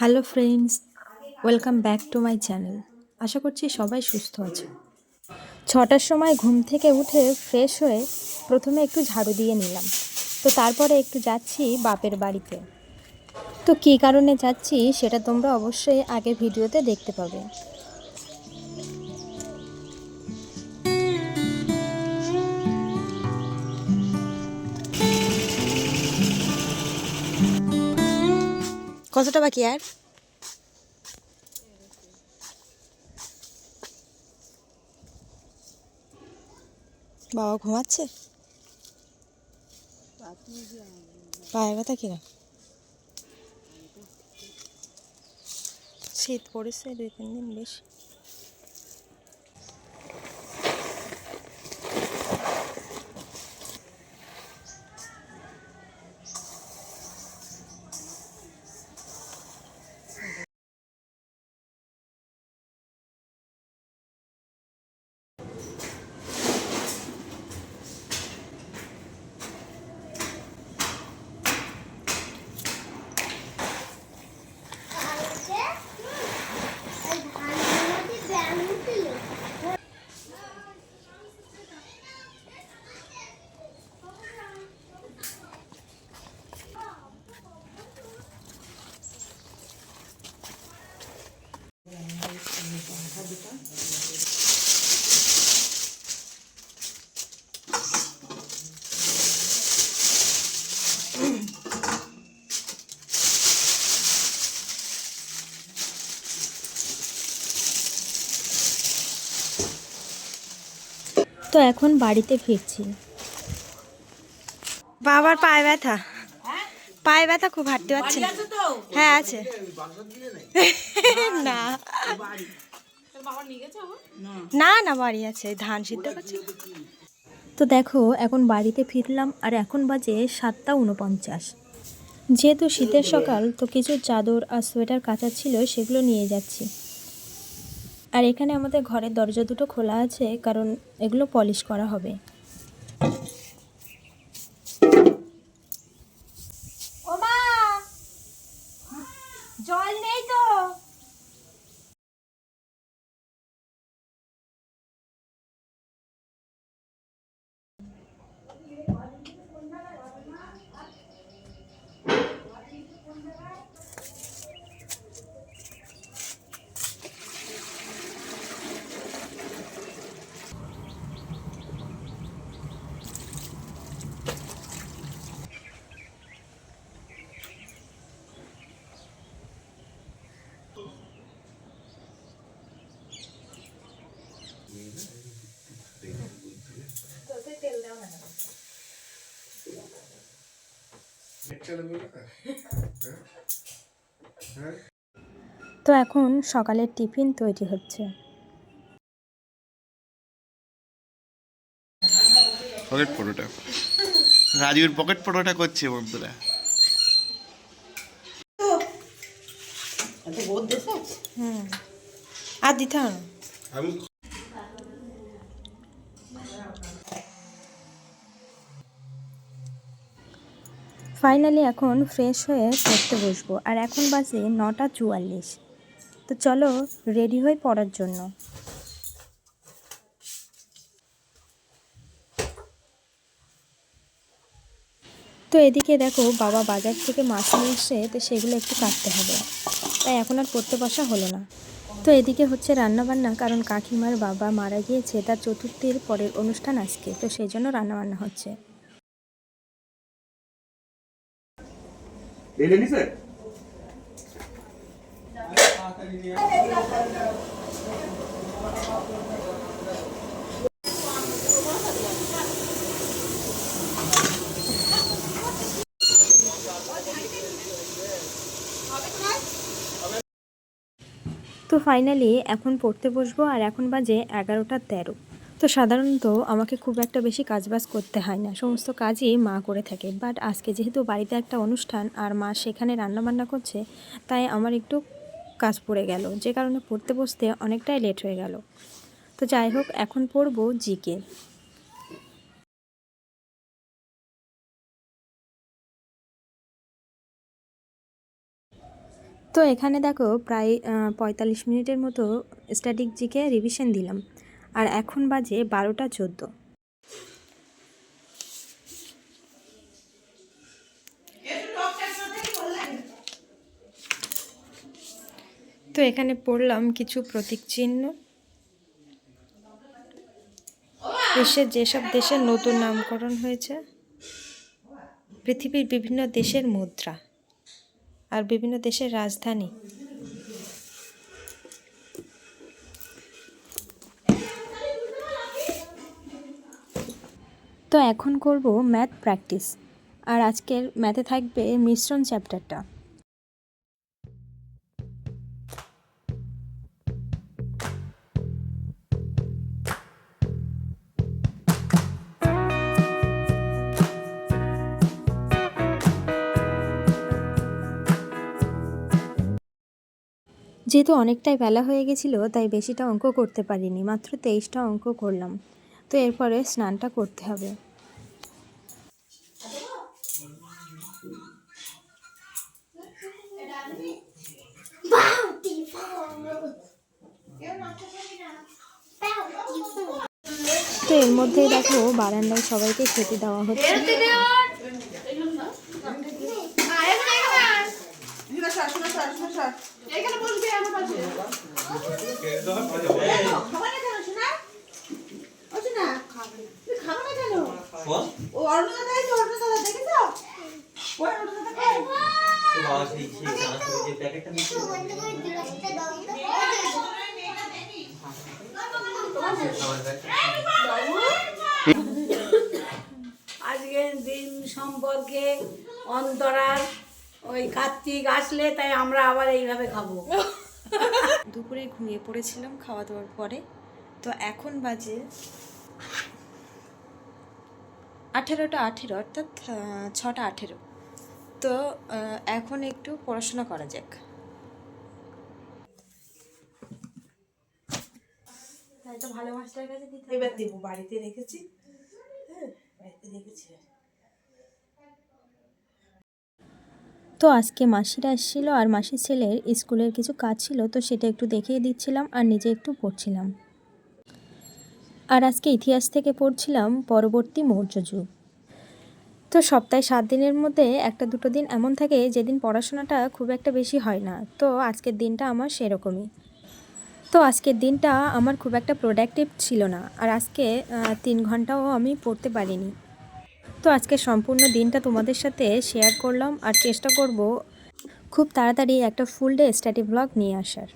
Hello friends, welcome back to my channel. আশা করছি সবাই সুস্থ আছে। 6টার সময় ঘুম থেকে উঠে ফ্রেশ হয়ে প্রথমে একটু ঝাড়ু দিয়ে নিলাম। তো তারপরে একটু যাচ্ছি বাপের বাড়িতে। তো কী কারণে যাচ্ছি সেটা তোমরা অবশ্যই আগের ভিডিওতে দেখতে পাবে। কতটা বাকি আর? বাবা ঘুমাচ্ছে? পায়ে ব্যথা কিনা? শীত পড়েছে 2-3 দিন বেশ। তো এখন বাড়িতে ফিরছি। বাবার পায়ে ব্যথা, পায়ে ব্যথা খুব, হাঁটতে পারছি না। হ্যাঁ আছে। না না না, বাড়ি আছে, ধান সিদ্ধ করছে। তো দেখো এখন বাড়িতে ফিরলাম আর এখন বাজে 7টা 49। যেহেতু শীতের সকাল, তো কিছু চাদর আর সোয়েটার কাচা ছিল, সেগুলো নিয়ে যাচ্ছি। আর এখানে আমাদের ঘরের দরজা দুটো খোলা আছে, কারণ এগুলো পলিশ করা হবে। ওমা, জল নেই তো। তো এখন সকালের টিফিন তৈরি হচ্ছে। পকেট পরোটা, রাজুর পকেট পরোটা করছে বন্ধুরা। আর দিতে হবে। ফাইনালি এখন ফ্রেশ হয়ে পড়তে বসবো, আর এখন বাজে 9টা 44। তো চলো রেডি হয়ে পড়ার জন্য। তো এদিকে দেখো বাবা বাজার থেকে মাছ নিয়ে এসে, তো সেগুলো একটু কাটতে হবে, তাই এখন আর পড়তে বসা হলো না। তো এদিকে হচ্ছে রান্নাবান্না, কারণ কাকিমার বাবা মারা গিয়েছে, তার চতুর্থীর পরের অনুষ্ঠান আজকে, তো সেই জন্য রান্নাবান্না হচ্ছে। তো ফাইনালি এখন পড়তে বসবো, আর এখন বাজে 11টা 13। তো সাধারণত আমাকে খুব একটা বেশি কাজবাজ করতে হয় না, সমস্ত কাজই মা করে থাকে। বাট আজকে যেহেতু বাড়িতে একটা অনুষ্ঠান আর মা সেখানে রান্নাবান্না করছে, তাই আমার একটু কাজ পড়ে গেল, যে কারণে পড়তে বসতে অনেকটাই লেট হয়ে গেল। তো যাই হোক, এখন পড়বো জিকে। তো এখানে দেখো প্রায় 45 মিনিটের মতো স্ট্যাটিক জিকে রিভিশন দিলাম, আর এখন বাজে 12টা 14। তো এখানে পড়লাম কিছু প্রতীক চিহ্ন, বিশ্বের যেসব দেশের নতুন নামকরণ হয়েছে, পৃথিবীর বিভিন্ন দেশের মুদ্রা আর বিভিন্ন দেশের রাজধানী। তো এখন করব ম্যাথ প্র্যাকটিস, আর আজকের ম্যাথে থাকবে মিশ্রণ চ্যাপ্টারটা। যেহেতু অনেকটাই বেলা হয়ে গেছিলো তাই বেশিটা অঙ্ক করতে পারিনি, মাত্র 23টা অঙ্ক করলাম। তো এরপরে স্নানটা করতে হবে। তো এর মধ্যেই দেখো বারান্দায় সবাইকে খেতে দেওয়া হচ্ছে। আজকের দিন সম্পর্কে অন্তরার ওই কার্তিক আসলে তাই আমরা আবার এইভাবে খাবো। দুপুরে ঘুমিয়ে পড়েছিলাম খাওয়া দাওয়ার পরে। তো এখন বাজে 18টা 18, অর্থাৎ 6টা 18। তো এখন একটু পড়াশোনা করা যাক। তো ভালো মাস্টার কাছে দিতে হবে। এবার দেবো, বাড়িতে রেখেছি। হ্যাঁ, বাড়িতে রেখেছি। তো আজকে মাসিরা এসেছিলো আর মাসির ছেলের স্কুলের কিছু কাজ ছিল, তো সেটা একটু দেখিয়ে দিচ্ছিলাম আর নিজে একটু পড়ছিলাম। আর আজকে ইতিহাস থেকে পড়ছিলাম পরবর্তী মৌর্য যুগ। তো সপ্তাহে 7 দিনের মধ্যে 1-2 দিন এমন থাকে যেদিন পড়াশোনাটা খুব একটা বেশি হয় না। তো আজকের দিনটা আমার সেরকমই। তো আজকের দিনটা আমার খুব একটা প্রোডাক্টিভ ছিল না, আর আজকে 3 ঘন্টাও আমি পড়তে পারিনি। তো আজকে সম্পূর্ণ দিনটা তোমাদের সাথে শেয়ার করলাম, আর চেষ্টা করব খুব তাড়াতাড়ি একটা ফুল ডে স্টাডি ব্লগ নিয়ে আসার।